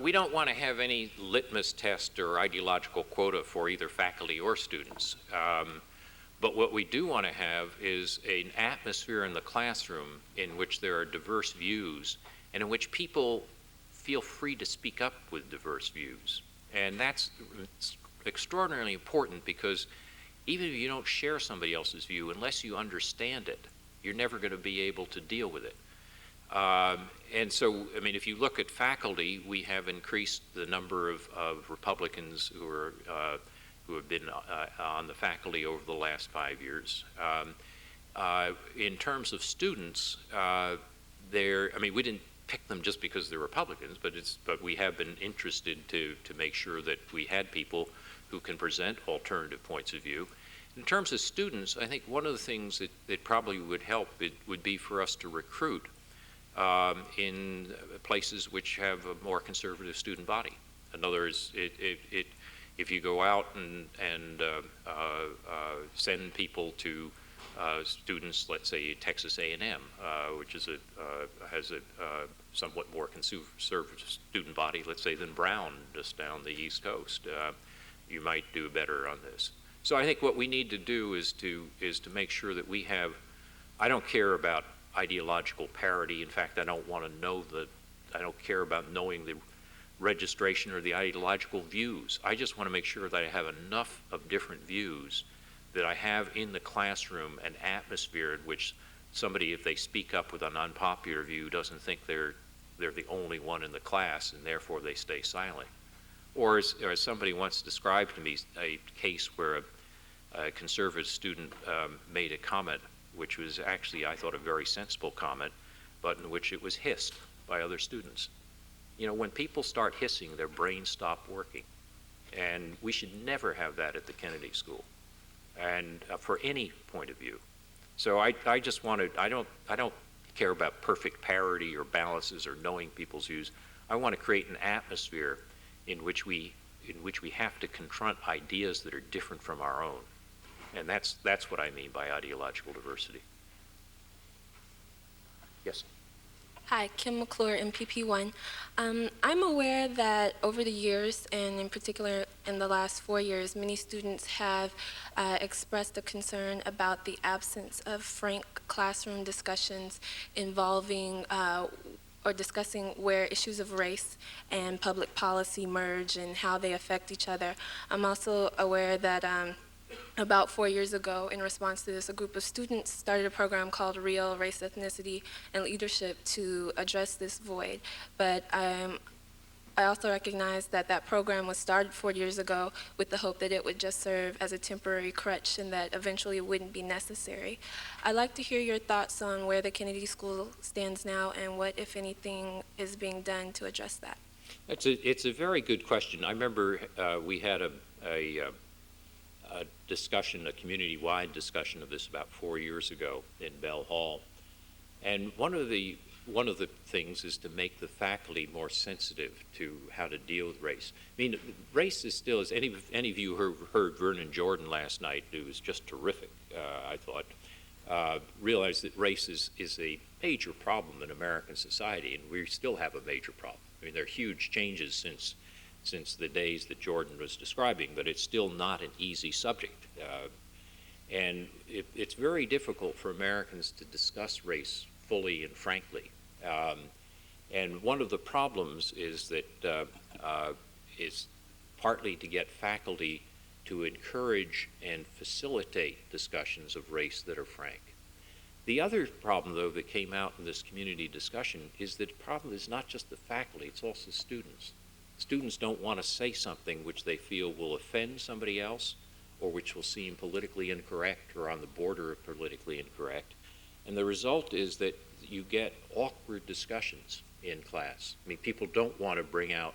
we don't want to have any litmus test or ideological quota for either faculty or students. But what we do want to have is an atmosphere in the classroom in which there are diverse views and in which people feel free to speak up with diverse views. And that's extraordinarily important because even if you don't share somebody else's view, unless you understand it, you're never going to be able to deal with it. And so, I mean, if you look at faculty, we have increased the number of Republicans who have been on the faculty over the last 5 years. In terms of students, I mean, we didn't pick them just because they're Republicans, but we have been interested to make sure that we had people who can present alternative points of view. In terms of students, I think one of the things that probably would help would be for us to recruit in places which have a more conservative student body. In other words, if you go out and send people to students, let's say Texas A&M, which is has a somewhat more conservative student body, let's say, than Brown, just down the East Coast, you might do better on this. So I think what we need to do is to make sure that we have. I don't care about ideological parity. In fact, I don't want to know I don't care about knowing the registration or the ideological views. I just want to make sure that I have enough of different views, that I have in the classroom an atmosphere in which somebody, if they speak up with an unpopular view, doesn't think they're the only one in the class and therefore they stay silent. Or as somebody once described to me a case where a conservative student made a comment, which was actually, I thought, a very sensible comment, but in which it was hissed by other students. You know, when people start hissing, their brains stop working. And we should never have that at the Kennedy School, and for any point of view. So I just wanted, I don't care about perfect parity or balances or knowing people's views. I want to create an atmosphere in which we have to confront ideas that are different from our own. And that's what I mean by ideological diversity. Yes. Hi, Kim McClure, MPP1. I'm aware that over the years, and in particular in the last 4 years, many students have expressed a concern about the absence of frank classroom discussions involving or discussing where issues of race and public policy merge and how they affect each other. I'm also aware that about 4 years ago, in response to this, a group of students started a program called Real Race, Ethnicity, and Leadership to address this void. But I also recognize that that program was started 4 years ago with the hope that it would just serve as a temporary crutch and that eventually it wouldn't be necessary. I'd like to hear your thoughts on where the Kennedy School stands now and what, if anything, is being done to address that. It's a very good question. I remember we had a discussion, a community-wide discussion of this about 4 years ago in Bell Hall. And one of the things is to make the faculty more sensitive to how to deal with race. I mean, race is still, as any of you heard Vernon Jordan last night, who was just terrific, I thought, realized that race is a major problem in American society, and we still have a major problem. I mean, there are huge changes since the days that Jordan was describing, but it's still not an easy subject. And it's very difficult for Americans to discuss race fully and frankly. And one of the problems is that is partly to get faculty to encourage and facilitate discussions of race that are frank. The other problem, though, that came out in this community discussion is that the problem is not just the faculty, it's also students. Students don't want to say something which they feel will offend somebody else or which will seem politically incorrect or on the border of politically incorrect. And the result is that you get awkward discussions in class. I mean, people don't want to bring out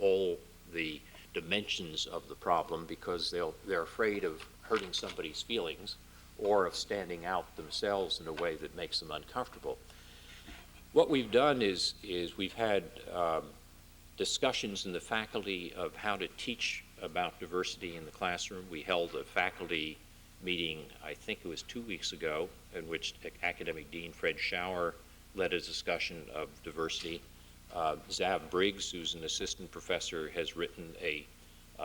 all the dimensions of the problem because they're afraid of hurting somebody's feelings or of standing out themselves in a way that makes them uncomfortable. What we've done is we've had discussions in the faculty of how to teach about diversity in the classroom. We held a faculty meeting, I think it was 2 weeks ago, in which Academic Dean Fred Schauer led a discussion of diversity. Zav Briggs, who's an assistant professor, has written a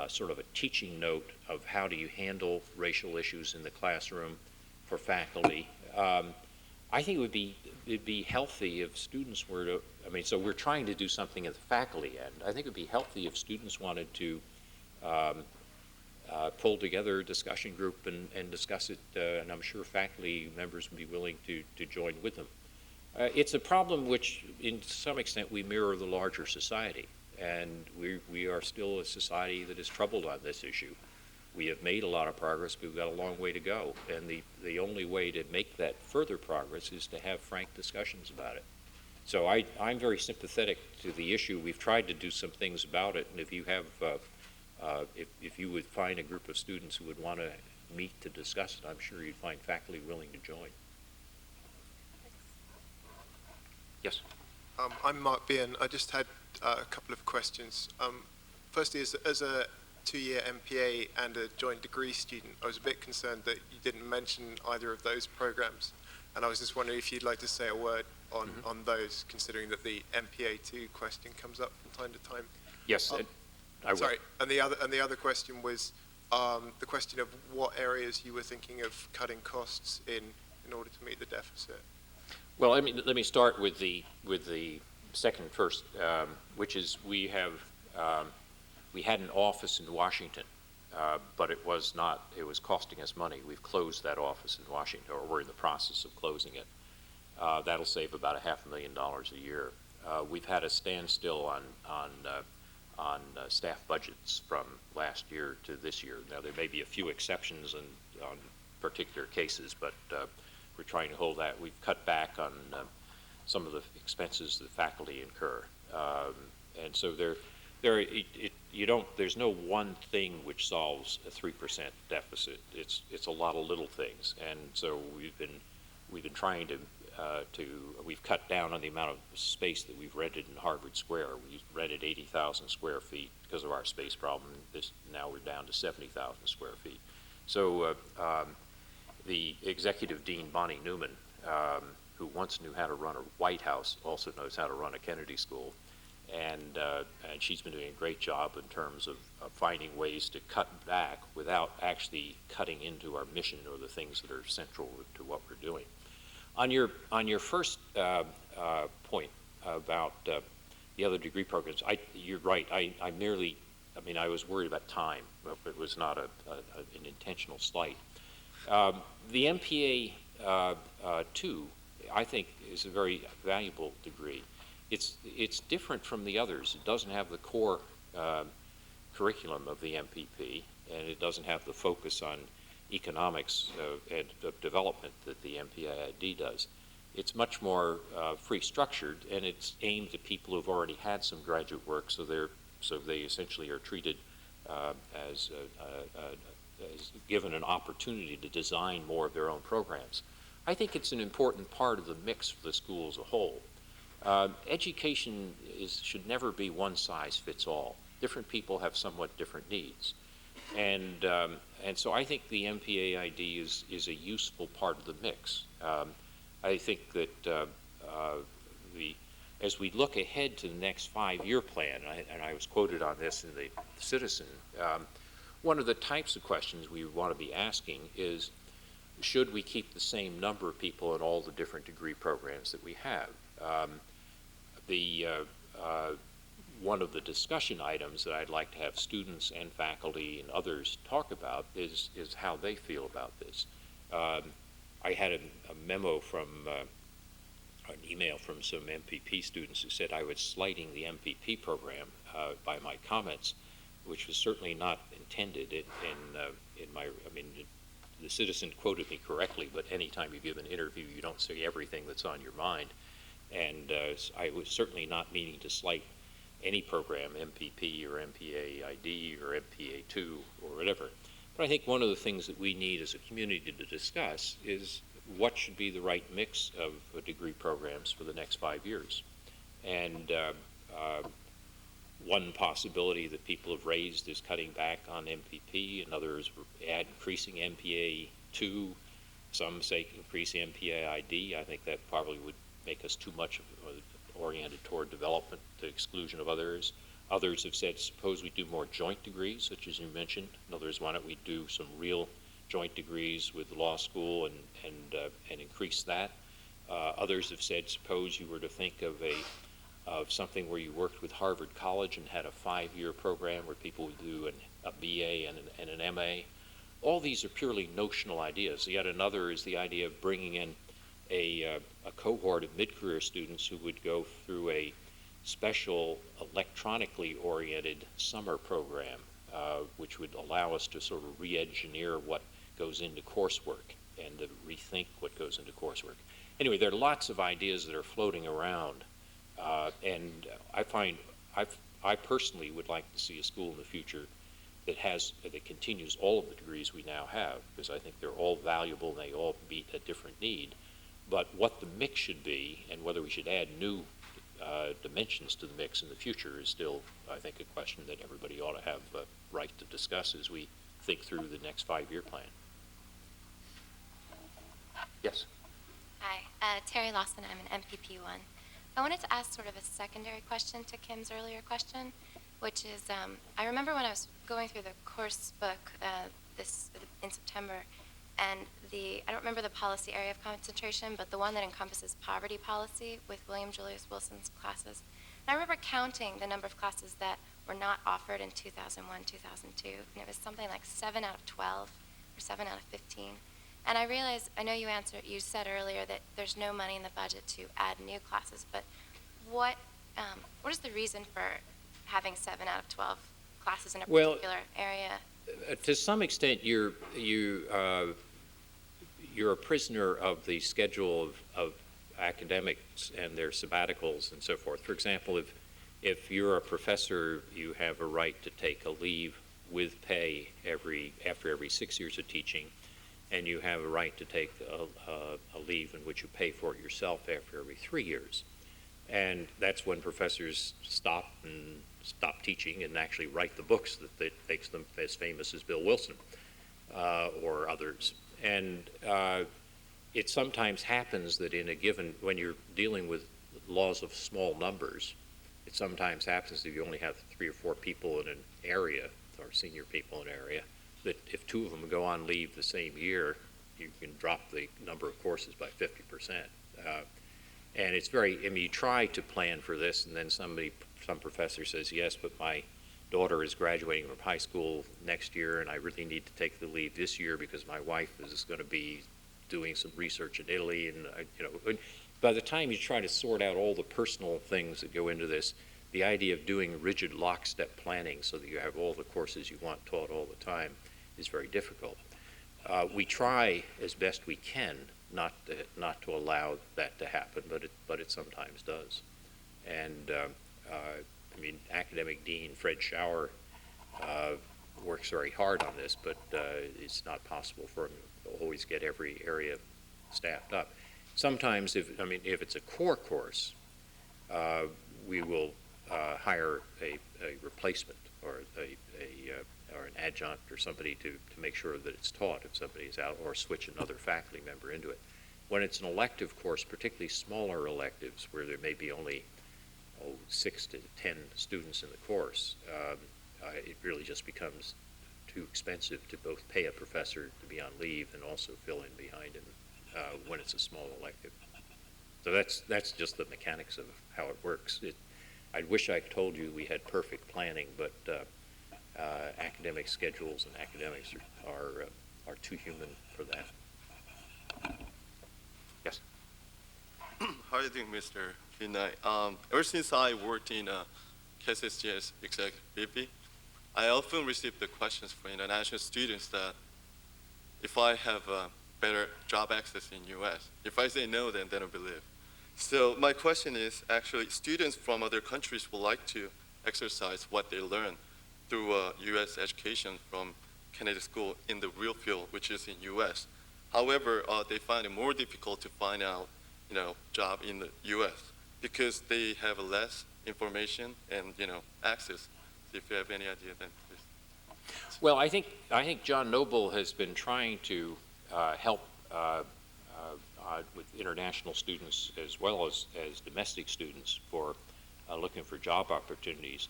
sort of a teaching note of how do you handle racial issues in the classroom for faculty. I think it'd be healthy if students were to, I mean, so we're trying to do something at the faculty end. I think it'd be healthy if students wanted to pull together a discussion group and discuss it, and I'm sure faculty members would be willing to join with them. It's a problem which, in some extent, we mirror the larger society, and we are still a society that is troubled on this issue. We have made a lot of progress, but we've got a long way to go, and the only way to make that further progress is to have frank discussions about it. So I'm very sympathetic to the issue. We've tried to do some things about it, and if you have, if you would find a group of students who would want to meet to discuss it, I'm sure you'd find faculty willing to join. Yes? I'm Mark Bean. I just had a couple of questions. Firstly, as a 2-year MPA and a joint degree student, I was a bit concerned that you didn't mention either of those programs. And I was just wondering if you'd like to say a word on those, considering that the MPA 2 question comes up from time to time. Yes, I will. Sorry, and the other question was the question of what areas you were thinking of cutting costs in order to meet the deficit. Well, let me start with the second first, which is we had an office in Washington, but it was costing us money. We've closed that office in Washington, or we're in the process of closing it. That'll save about $500,000 a year. We've had a standstill on staff budgets from last year to this year. Now, there may be a few exceptions on particular cases, but we're trying to hold that. We've cut back on some of the expenses that faculty incur. And so there's no one thing which solves a 3% deficit. It's a lot of little things. And so we've been trying to we've cut down on the amount of space that we've rented in Harvard Square. We rented 80,000 square feet because of our space problem. Now we're down to 70,000 square feet. So the executive dean, Bonnie Newman, who once knew how to run a White House, also knows how to run a Kennedy School. And she's been doing a great job in terms of finding ways to cut back without actually cutting into our mission or the things that are central to what we're doing. On your first point about the other degree programs, you're right. I was worried about time, but it was not an intentional slight. The MPA 2, I think, is a very valuable degree. It's different from the others. It doesn't have the core curriculum of the MPP, and it doesn't have the focus on economics and development that the MPID does. It's much more free structured, and it's aimed at people who've already had some graduate work, so they essentially are treated as given an opportunity to design more of their own programs. I think it's an important part of the mix for the school as a whole. Education should never be one size fits all. Different people have somewhat different needs. And so I think the MPAID is a useful part of the mix. I think that as we look ahead to the next 5-year plan, and I was quoted on this in the Citizen, one of the types of questions we want to be asking is, should we keep the same number of people in all the different degree programs that we have? One of the discussion items that I'd like to have students and faculty and others talk about is how they feel about this. I had a memo from an email from some MPP students who said I was slighting the MPP program by my comments, which was certainly not intended in my. The Citizen quoted me correctly, but anytime you give an interview, you don't say everything that's on your mind. And I was certainly not meaning to slight any program, MPP or MPAID or MPA2 or whatever. But I think one of the things that we need as a community to discuss is what should be the right mix of degree programs for the next 5 years. And one possibility that people have raised is cutting back on MPP, and others increasing MPA2. Some say increase MPAID. I think that probably would make us too much oriented toward development to exclusion of others. Others have said, suppose we do more joint degrees, such as you mentioned. In others, why don't we do some real joint degrees with the law school and increase that. Others have said, suppose you were to think of something where you worked with Harvard College and had a 5-year program where people would do a BA and an MA. All these are purely notional ideas. Yet another is the idea of bringing in a cohort of mid-career students who would go through a special electronically oriented summer program, which would allow us to sort of re-engineer what goes into coursework and to rethink what goes into coursework. Anyway, there are lots of ideas that are floating around, and I personally would like to see a school in the future that continues all of the degrees we now have, because I think they're all valuable and they all meet a different need. But what the mix should be and whether we should add new dimensions to the mix in the future is still, I think, a question that everybody ought to have a right to discuss as we think through the next 5-year plan. Yes? Hi, Terry Lawson. I'm an MPP1. I wanted to ask sort of a secondary question to Kim's earlier question, which is, I remember when I was going through the course book in September, and I don't remember the policy area of concentration, but the one that encompasses poverty policy with William Julius Wilson's classes. And I remember counting the number of classes that were not offered in 2001, 2002, and it was something like 7 out of 12 or 7 out of 15. And I realized, I know you said earlier that there's no money in the budget to add new classes, but what is the reason for having 7 out of 12 classes in a particular area? To some extent, you're a prisoner of the schedule of academics and their sabbaticals and so forth. For example, if you're a professor, you have a right to take a leave with pay after every 6 years of teaching, and you have a right to take a leave in which you pay for it yourself after every 3 years. And that's when professors stop teaching and actually write the books that makes them as famous as Bill Wilson or others. And it sometimes happens that when you're dealing with laws of small numbers, it sometimes happens that you only have 3 or 4 people in an area, or senior people in an area, that if 2 of them go on leave the same year, you can drop the number of courses by 50%. And it's you try to plan for this, and then some professor says, yes, but my daughter is graduating from high school next year, and I really need to take the leave this year because my wife is going to be doing some research in Italy. And by the time you try to sort out all the personal things that go into this, the idea of doing rigid lockstep planning so that you have all the courses you want taught all the time is very difficult. We try as best we can not to allow that to happen, but it sometimes does. And Academic Dean Fred Schauer works very hard on this, but it's not possible for him to always get every area staffed up. Sometimes, if it's a core course, we will hire a replacement or an adjunct or somebody to make sure that it's taught if somebody's out, or switch another faculty member into it. When it's an elective course, particularly smaller electives where there may be only 6 to 10 students in the course, it really just becomes too expensive to both pay a professor to be on leave and also fill in behind him when it's a small elective. So that's just the mechanics of how it works. I wish I told you we had perfect planning, but academic schedules and academics are too human for that. Yes. How are you doing, Mr. Nye? Ever since I worked in KSSGS Executive VP, I often receive the questions from international students that if I have better job access in U.S., if I say no, then they don't believe. So my question is, actually, students from other countries would like to exercise what they learn through U.S. education from Kennedy School in the real field, which is in U.S. However, they find it more difficult to find out, job in the U.S. because they have less information and, access. So if you have any idea, then please. Well, I think John Noble has been trying to help with international students as well as domestic students for looking for job opportunities.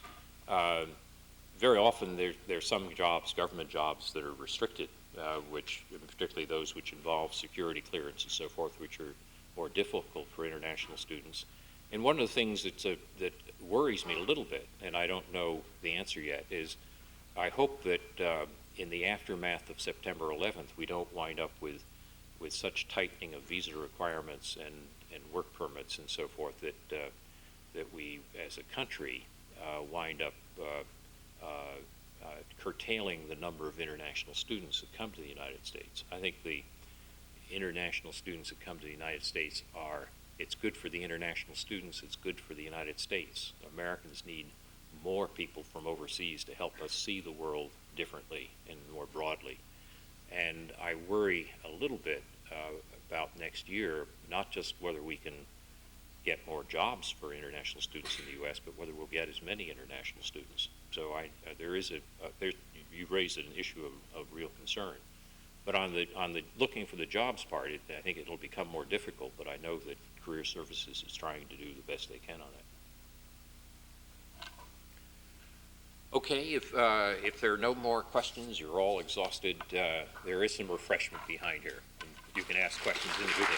Very often there's some jobs, government jobs, that are restricted, which particularly those which involve security clearance and so forth, which are more difficult for international students. And one of the things that worries me a little bit, and I don't know the answer yet, is I hope that in the aftermath of September 11th, we don't wind up with such tightening of visa requirements and work permits and so forth that we, as a country, wind up curtailing the number of international students that come to the United States. I think the international students that come to the United States it's good for the international students, it's good for the United States. Americans need more people from overseas to help us see the world differently and more broadly. And I worry a little bit about next year, not just whether we can get more jobs for international students in the U.S., but whether we'll get as many international students. So you raised an issue of real concern. But on the looking for the jobs part, I think it'll become more difficult, but I know that Career Services is trying to do the best they can on it. Okay, if there are no more questions, you're all exhausted, there is some refreshment behind here. You can ask questions individually.